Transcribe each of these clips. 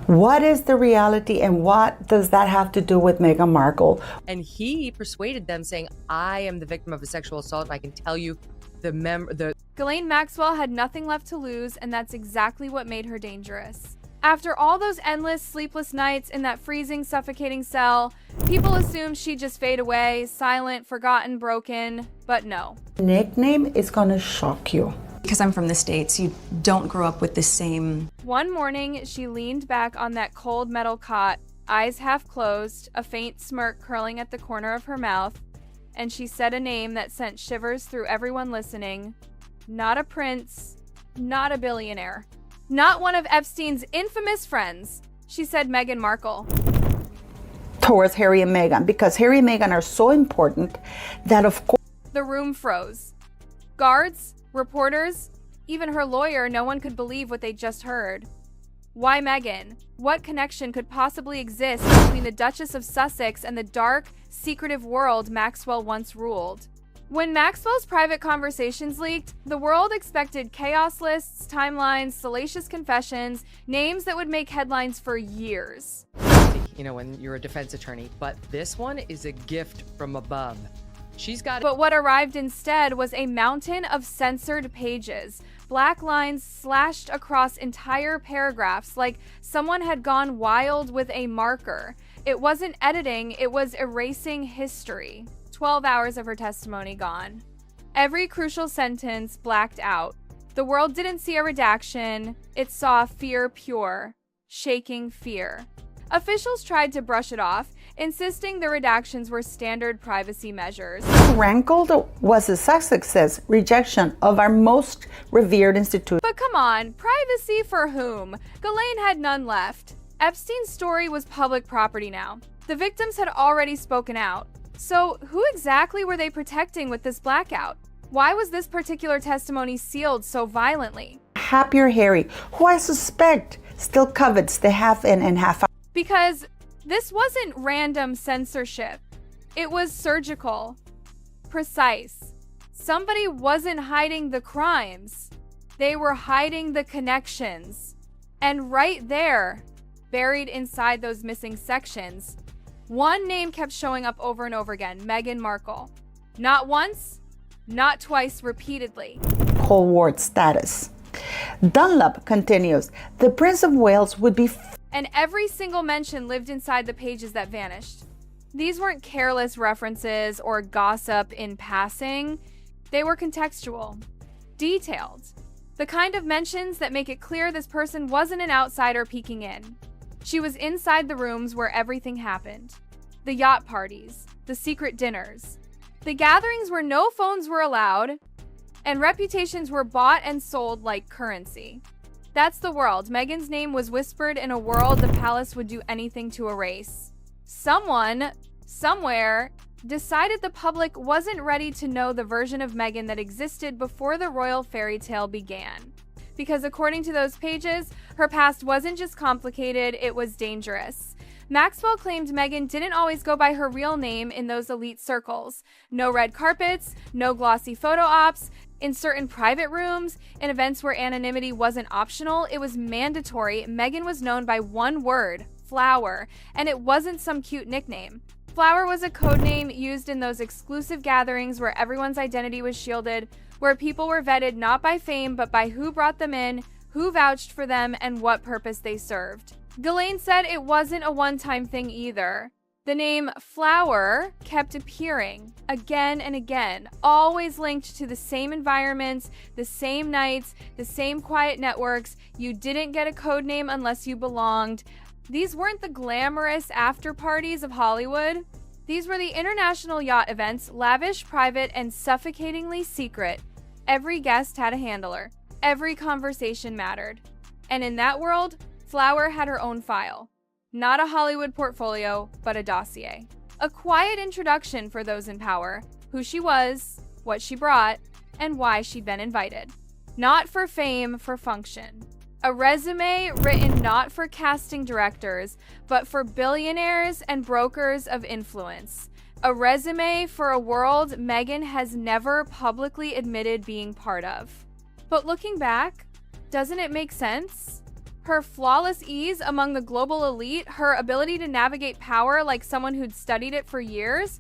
What is the reality, and what does that have to do with Meghan Markle? And he persuaded them, saying, I am the victim of a sexual assault, and I can tell you the Ghislaine Maxwell had nothing left to lose, and that's exactly what made her dangerous. After all those endless, sleepless nights in that freezing, suffocating cell, people assumed she'd just fade away, silent, forgotten, broken, but no. Nickname is gonna shock you. Because I'm from the States, you don't grow up with the same. One morning, she leaned back on that cold metal cot, eyes half closed, a faint smirk curling at the corner of her mouth, and she said a name that sent shivers through everyone listening. Not a prince, not a billionaire. Not one of Epstein's infamous friends. She said Meghan Markle. Towards Harry and Meghan, because Harry and Meghan are so important that, of course, The room froze. Guards, reporters, even her lawyer, no one could believe what they just heard. Why Meghan? What connection could possibly exist between the Duchess of Sussex and the dark, secretive world Maxwell once ruled? When Maxwell's private conversations leaked, the world expected chaos lists, timelines, salacious confessions, names that would make headlines for years. you know, when you're a defense attorney, but this one is a gift from above. She's got. But what arrived instead was a mountain of censored pages, black lines slashed across entire paragraphs like someone had gone wild with a marker. It wasn't editing, it was erasing history. 12 hours of her testimony gone. Every crucial sentence blacked out. The world didn't see a redaction, it saw fear pure, shaking fear. Officials tried to brush it off, insisting the redactions were standard privacy measures. rankled was the Sussex's rejection of our most revered institution. But come on, privacy for whom? Ghislaine had none left. Epstein's story was public property now. The victims had already spoken out. So who exactly were they protecting with this blackout? Why was this particular testimony sealed so violently? Happier Harry, who I suspect still covets the half in and half out. Because this wasn't random censorship. It was surgical, precise. Somebody wasn't hiding the crimes. They were hiding the connections. And right there, buried inside those missing sections, one name kept showing up over and over again, Meghan Markle. Not once, not twice, repeatedly. Cold War status. Dunlop continues, the Prince of Wales would be And every single mention lived inside the pages that vanished. These weren't careless references or gossip in passing. They were contextual, detailed. The kind of mentions that make it clear this person wasn't an outsider peeking in. She was inside the rooms where everything happened. The yacht parties, the secret dinners, the gatherings where no phones were allowed, and reputations were bought and sold like currency. That's the world. Meghan's name was whispered in a world the palace would do anything to erase. Someone, somewhere, decided the public wasn't ready to know the version of Meghan that existed before the royal fairy tale began. Because according to those pages, her past wasn't just complicated, it was dangerous. Maxwell claimed Meghan didn't always go by her real name in those elite circles. No red carpets, no glossy photo ops. In certain private rooms, in events where anonymity wasn't optional, it was mandatory. Meghan was known by one word, Flower, and it wasn't some cute nickname. Flower was a code name used in those exclusive gatherings where everyone's identity was shielded, where people were vetted not by fame but by who brought them in, who vouched for them, and what purpose they served. Ghislaine said it wasn't a one-time thing either. The name Flower kept appearing again and again, always linked to the same environments, the same nights, the same quiet networks. You didn't get a code name unless you belonged. These weren't the glamorous after parties of Hollywood. These were the international yacht events, lavish, private, and suffocatingly secret. Every guest had a handler. Every conversation mattered. And in that world, Flower had her own file. Not a Hollywood portfolio, but a dossier. A quiet introduction for those in power, who she was, what she brought, and why she'd been invited. Not for fame, for function. A resume written not for casting directors, but for billionaires and brokers of influence. A resume for a world Meghan has never publicly admitted being part of. But looking back, doesn't it make sense? Her flawless ease among the global elite, her ability to navigate power like someone who'd studied it for years.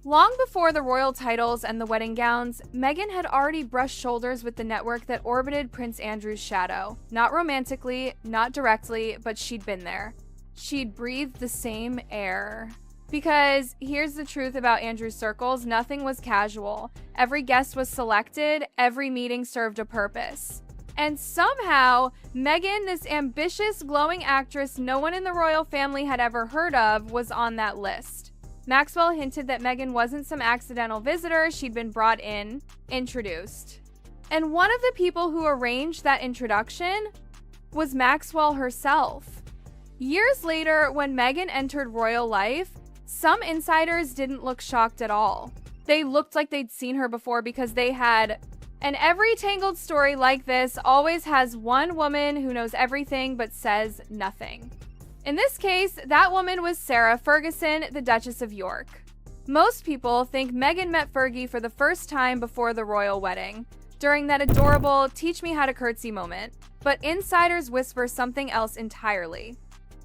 Long before the royal titles and the wedding gowns, Meghan had already brushed shoulders with the network that orbited Prince Andrew's shadow. Not romantically, not directly, but she'd been there. She'd breathed the same air. Because here's the truth about Andrew's circles, nothing was casual. Every guest was selected, every meeting served a purpose. And somehow, Meghan, this ambitious, glowing actress no one in the royal family had ever heard of, was on that list. Maxwell hinted that Meghan wasn't some accidental visitor, she'd been brought in, introduced. And one of the people who arranged that introduction was Maxwell herself. Years later, when Meghan entered royal life, some insiders didn't look shocked at all. They looked like they'd seen her before because they had... And every Tangled story like this always has one woman who knows everything but says nothing. In this case, that woman was Sarah Ferguson, the Duchess of York. Most people think Meghan met Fergie for the first time before the royal wedding, during that adorable teach me how to curtsy moment, but insiders whisper something else entirely.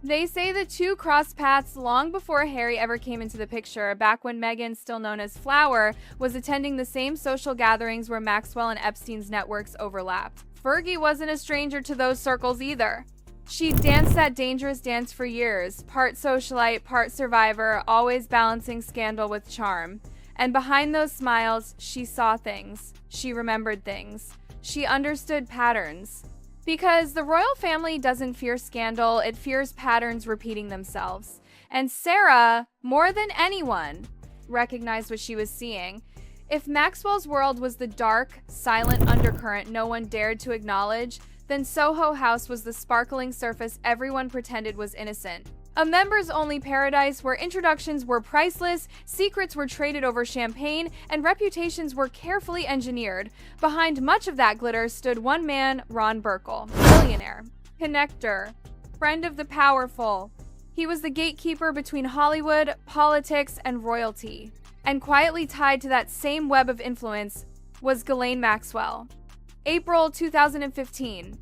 They say the two crossed paths long before Harry ever came into the picture, back when Meghan, still known as Flower, was attending the same social gatherings where Maxwell and Epstein's networks overlapped. Fergie wasn't a stranger to those circles either. She danced that dangerous dance for years, part socialite, part survivor, always balancing scandal with charm. And behind those smiles, she saw things. She remembered things. She understood patterns. Because the royal family doesn't fear scandal, it fears patterns repeating themselves. And Sarah, more than anyone, recognized what she was seeing. If Maxwell's world was the dark, silent undercurrent no one dared to acknowledge, then Soho House was the sparkling surface everyone pretended was innocent. A members-only paradise where introductions were priceless, secrets were traded over champagne, and reputations were carefully engineered. Behind much of that glitter stood one man, Ron Burkle, billionaire, connector, friend of the powerful. He was the gatekeeper between Hollywood, politics, and royalty. And quietly tied to that same web of influence was Ghislaine Maxwell. April 2015,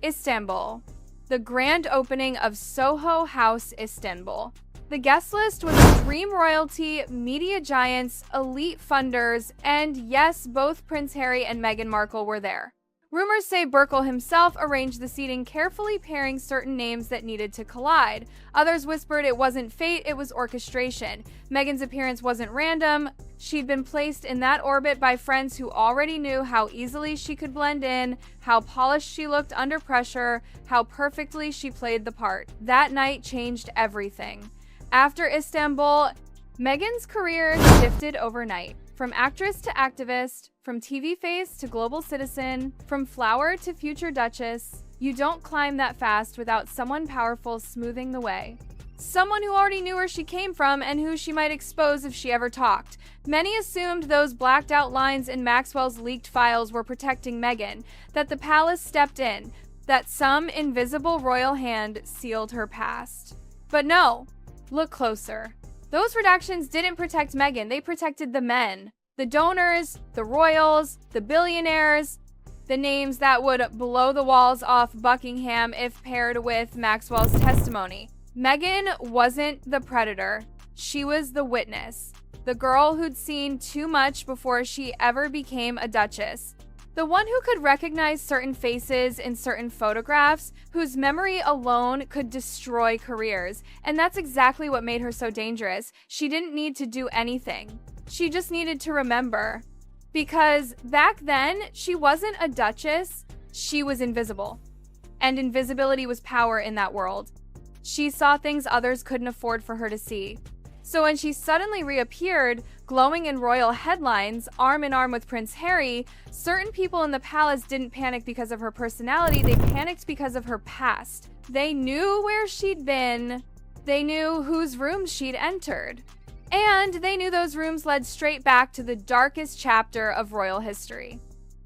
Istanbul. The grand opening of Soho House Istanbul. The guest list was dream royalty, media giants, elite funders, and yes, both Prince Harry and Meghan Markle were there. Rumors say Burkle himself arranged the seating, carefully pairing certain names that needed to collide. Others whispered it wasn't fate, it was orchestration. Meghan's appearance wasn't random. She'd been placed in that orbit by friends who already knew how easily she could blend in, how polished she looked under pressure, how perfectly she played the part. That night changed everything. After Istanbul, Meghan's career shifted overnight. From actress to activist, from TV face to global citizen, from flower to future duchess, you don't climb that fast without someone powerful smoothing the way. Someone who already knew where she came from and who she might expose if she ever talked. Many assumed those blacked out lines in Maxwell's leaked files were protecting Meghan, that the palace stepped in, that some invisible royal hand sealed her past. But no, look closer. Those redactions didn't protect Meghan, they protected the men. The donors, the royals, the billionaires, the names that would blow the walls off Buckingham if paired with Maxwell's testimony. Meghan wasn't the predator, she was the witness. The girl who'd seen too much before she ever became a duchess. The one who could recognize certain faces in certain photographs, whose memory alone could destroy careers. And that's exactly what made her so dangerous. She didn't need to do anything. She just needed to remember. Because back then, she wasn't a duchess, she was invisible. And invisibility was power in that world. She saw things others couldn't afford for her to see. So when she suddenly reappeared, glowing in royal headlines, arm in arm with Prince Harry, certain people in the palace didn't panic because of her personality, they panicked because of her past. They knew where she'd been, they knew whose rooms she'd entered, and they knew those rooms led straight back to the darkest chapter of royal history.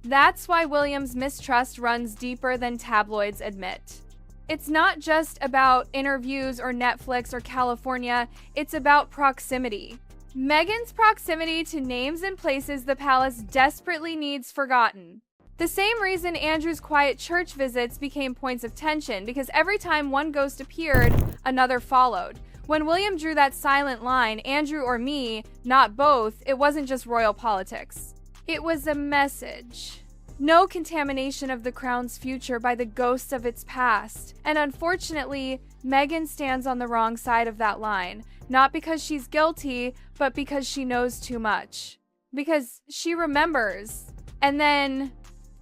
That's why William's mistrust runs deeper than tabloids admit. It's not just about interviews or Netflix or California, it's about proximity. Meghan's proximity to names and places the palace desperately needs forgotten. The same reason Andrew's quiet church visits became points of tension, because every time one ghost appeared, another followed. When William drew that silent line, Andrew or me, not both, it wasn't just royal politics. It was a message. No contamination of the crown's future by the ghosts of its past. And unfortunately, Meghan stands on the wrong side of that line. Not because she's guilty, but because she knows too much. Because she remembers. And then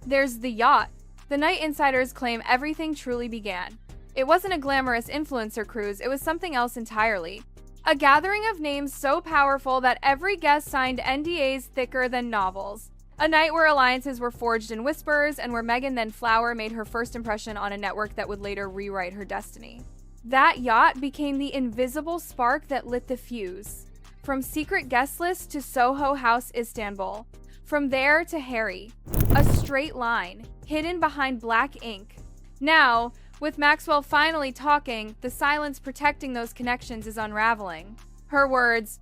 there's the yacht. The night insiders claim everything truly began. It wasn't a glamorous influencer cruise, it was something else entirely. A gathering of names so powerful that every guest signed NDAs thicker than novels. A night where alliances were forged in whispers, and where Meghan then Flower made her first impression on a network that would later rewrite her destiny. That yacht became the invisible spark that lit the fuse. From secret guest list to Soho House Istanbul. From there to Harry. A straight line, hidden behind black ink. Now, with Maxwell finally talking, the silence protecting those connections is unraveling. Her words,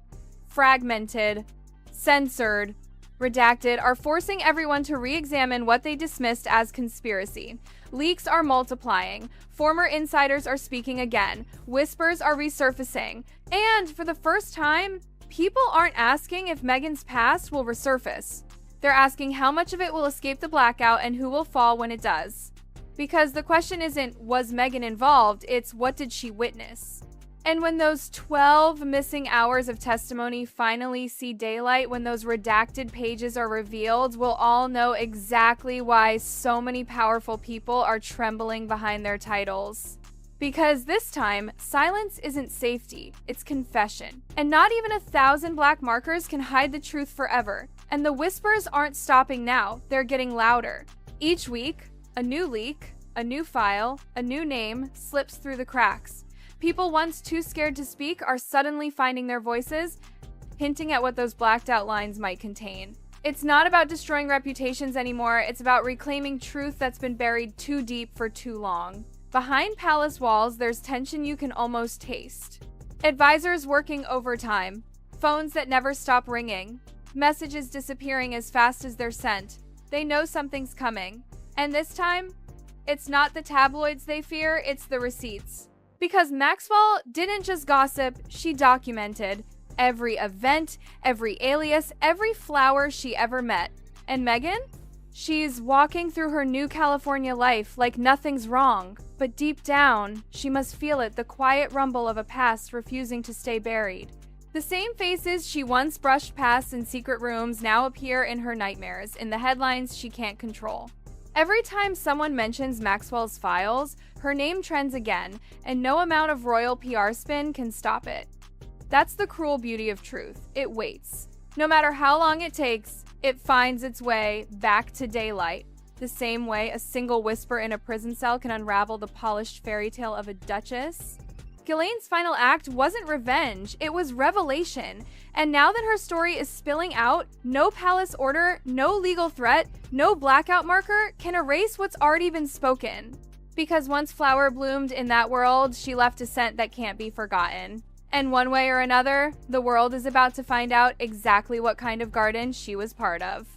fragmented, censored, redacted, are forcing everyone to re-examine what they dismissed as conspiracy. Leaks are multiplying. Former insiders are speaking again. Whispers are resurfacing. And for the first time, people aren't asking if Meghan's past will resurface. They're asking how much of it will escape the blackout and who will fall when it does. Because the question isn't, was Meghan involved? It's, what did she witness? And when those 12 missing hours of testimony finally see daylight, when those redacted pages are revealed, we'll all know exactly why so many powerful people are trembling behind their titles. Because this time, silence isn't safety, it's confession. And not even 1,000 black markers can hide the truth forever. And the whispers aren't stopping now, they're getting louder. Each week, a new leak, a new file, a new name slips through the cracks. People once too scared to speak are suddenly finding their voices, hinting at what those blacked out lines might contain. It's not about destroying reputations anymore, it's about reclaiming truth that's been buried too deep for too long. Behind palace walls, there's tension you can almost taste. Advisors working overtime, phones that never stop ringing, messages disappearing as fast as they're sent. They know something's coming. And this time, it's not the tabloids they fear, it's the receipts. Because Maxwell didn't just gossip, she documented every event, every alias, every flower she ever met. And Meghan? She's walking through her new California life like nothing's wrong. But deep down, she must feel it, the quiet rumble of a past refusing to stay buried. The same faces she once brushed past in secret rooms now appear in her nightmares, in the headlines she can't control. Every time someone mentions Maxwell's files, her name trends again, and no amount of royal PR spin can stop it. That's the cruel beauty of truth. It waits. No matter how long it takes, it finds its way back to daylight. The same way a single whisper in a prison cell can unravel the polished fairy tale of a duchess. Ghislaine's final act wasn't revenge, it was revelation. And now that her story is spilling out, no palace order, no legal threat, no blackout marker can erase what's already been spoken. Because once Flower bloomed in that world, she left a scent that can't be forgotten. And one way or another, the world is about to find out exactly what kind of garden she was part of.